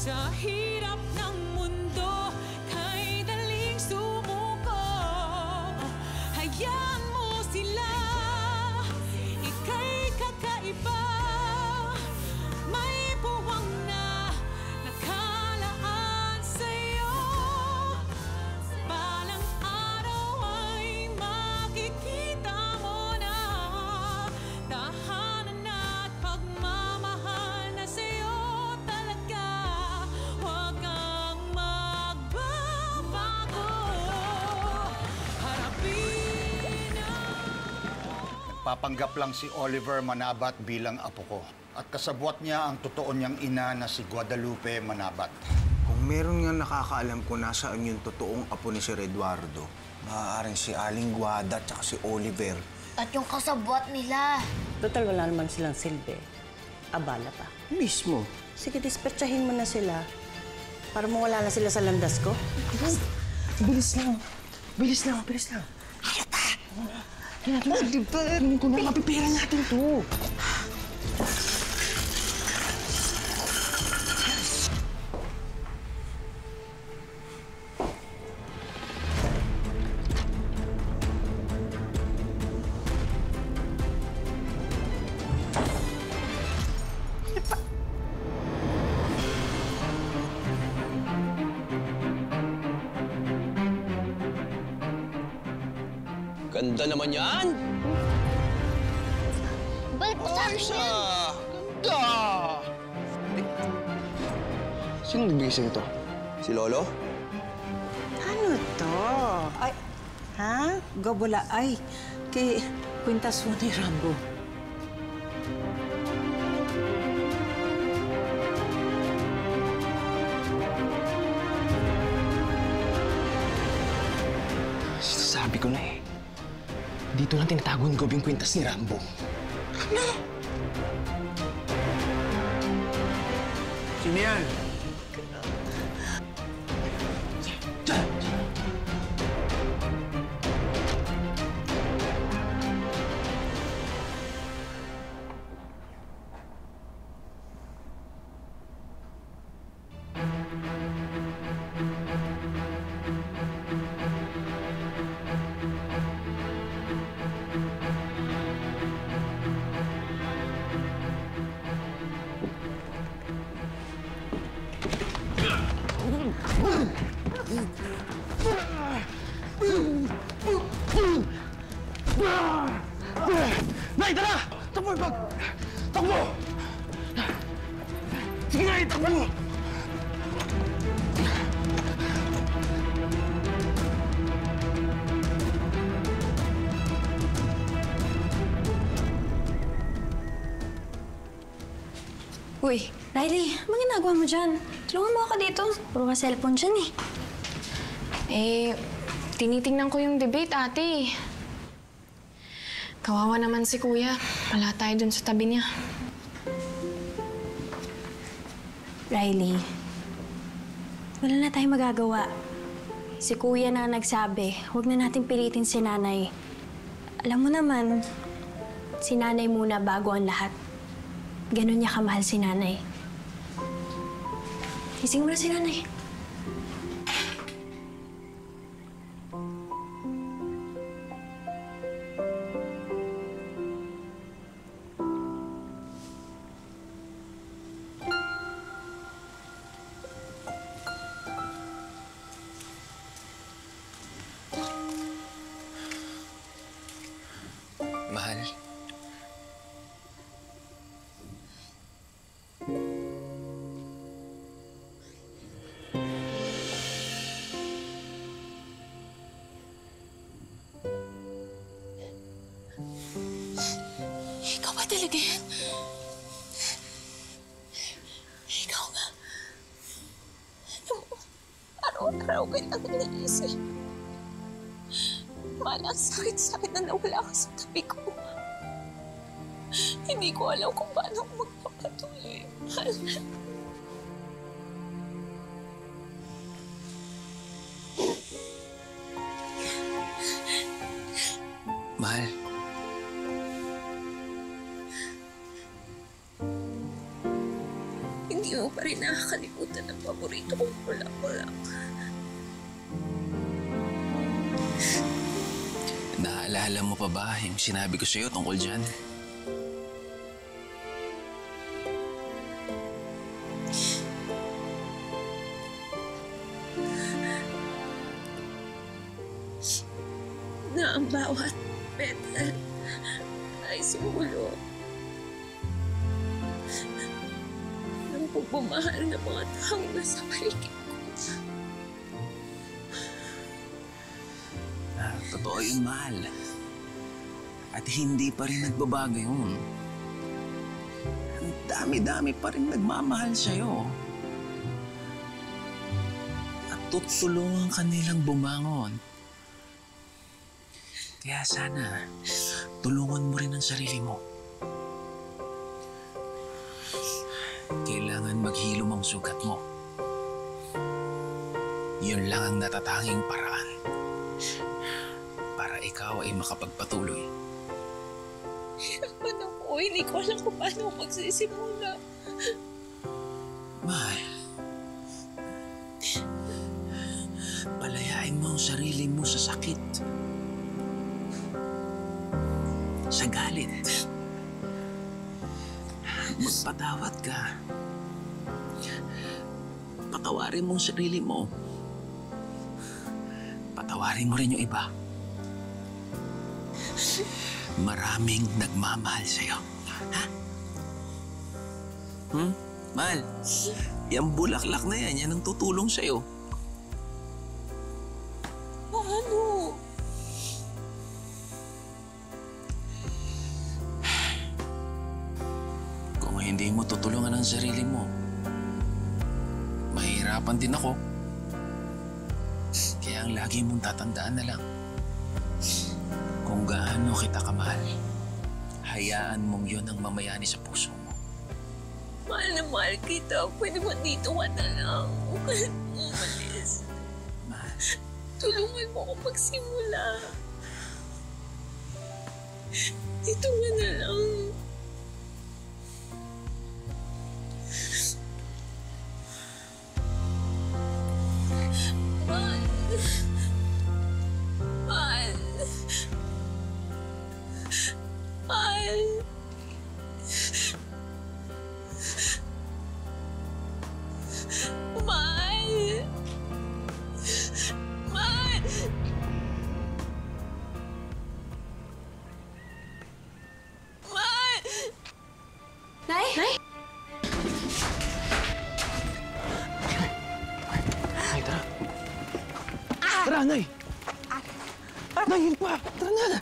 Sa hirap ng mundo, kay daling sumuko. Hayaan mo sila, ika'y kakaiba. May puwang na nakalaan sa'yo. Balang araw ay makikita mo na tahanan at pagmamahal na sa'yo talaga. Huwag kang magbabago. Harapin Nagpapanggap lang si Oliver Manabat bilang apo ko. At kasabwat niya ang totoo niyang ina na si Guadalupe Manabat. Kung meron nga nakakaalam kung nasaan yung totoong apo ni Sir Eduardo, maaaring si Aling Guada at si Oliver. At yung kasabwat nila. Total, wala naman silang silbi. Abala pa. Mismo. Sige, dispatchahin mo na sila para mawala na sila sa landas ko. Bilis lang. Bilis lang, bilis lang. Halata! Kaya natin maglipad. Kung na mapipera natin to. Ganda naman yan! Balik mo sa akin Ayos yan. Ganda! Sino nagbigay sa'yo ito? Si Lolo? Ano to? Ay, ha? Gabula, ay, kay Quintas ni Rambo. Sabi ko na eh. Dito lang tinatago ni Gobing Quintas ni Rambo. Ano? Sino yan? Nay, tara! Takbo yung bag! Takbo! Sige, Nay, takbo! Uy, Riley, anong ginagawa mo dyan? Tulungan mo ako dito. Puro ka cellphone dyan eh. Tinitingnan ko yung debate, ate. Kawawa naman si kuya. Wala tayo dun sa tabi niya. Riley, wala na tayong magagawa. Si kuya na nagsabi, huwag na natin pilitin si nanay. Alam mo naman, si nanay muna bago ang lahat. Ganon niya kamahal si nanay. Gising mo na si nanay. Mahal. Ikaw ba talaga yan? Ikaw nga. Alam mo, araw-araw kitang iniisip. Mahal, ang sakit-sakit na nawala ka sa tabi ko. Hindi ko alam kung paano ako magpapatuloy. Mahal. Mahal. Hindi Hindi mo pa rin nakakalimutan ang paborito kong bulaklak. Naalala mo pa ba yung sinabi ko sa'yo tungkol dyan? Na ang bawat petal ay simbolo ng pagmamahal ng mga taong nasa paligid ko. Totoo yung mahal. At hindi pa rin nagbabago yun. Ang dami-dami pa rin nagmamahal sa'yo. At tutulungan ka nilang bumangon. Kaya sana, tulungan mo rin ang sarili mo. Kailangan maghilom ang sugat mo. Yun lang ang natatanging paraan para ikaw ay makapagpatuloy. Hirapan ako. Hindi ko alam kung paano magsisimula. Mahal, palayain mo ang sarili mo sa sakit. Sa galit. Magpatawad ka. Patawarin mo ang sarili mo. Patawarin mo rin yung iba. Maraming nagmamahal sa'yo. Ha? Mahal, yung bulaklak na yan ang tutulong sa'yo. Paano? Kung hindi mo tutulungan ang sarili mo, mahihirapan din ako. Kaya ang lagi mong tatandaan na lang, kung gaano kita kamahal, hayaan mong yun ang mamayani sa puso mo. Mahal na mahal kita. Pwede ba dito ka na lang? Huwag ka na umalis. Mahal, Tulungan mo ako magsimula. Dito ka na lang. Mahal. Mahal. Mahal. Mahal. Mahal. Mahal. Nay? Nay? Nay, tara. Tara, Nay! Nay, hindi pa! Tara na!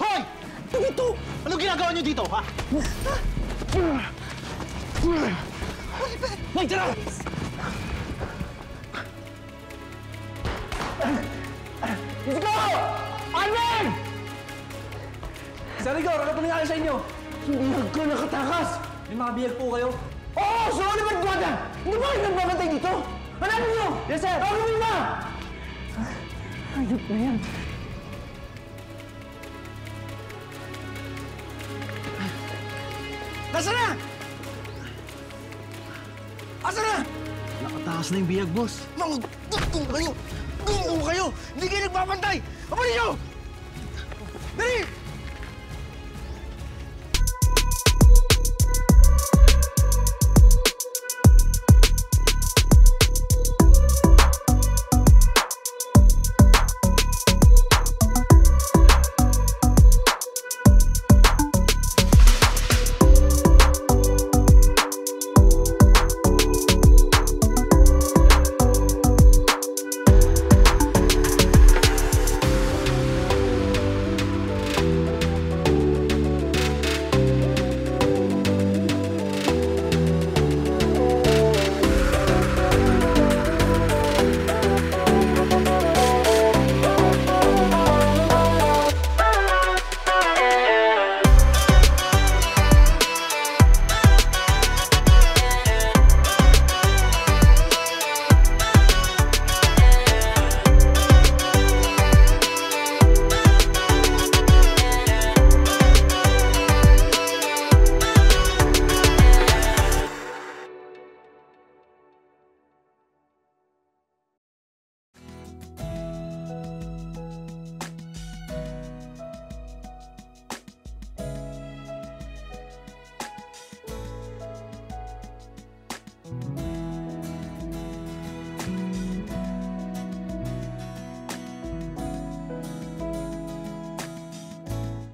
Hoy! Ano ito? Anong ginagawa niyo dito, ha? Nay, tara! Let's go! Alvin! Sir Igor, ano po nangyari sa inyo? Hindi ako nakatakas! May mga biyag po kayo? Oo! So ano ba duwada? Hindi ba kayo nagbabantay dito? Hanapin niyo! Yes, sir! Hanapin niyo na! Ayop na yan. Nasaan na? Asan na? Nakatakas na yung biyag, boss. Mga gugong kayo! Gugong kayo! Hindi kayo nagbabantay! Kapalin niyo! Dali!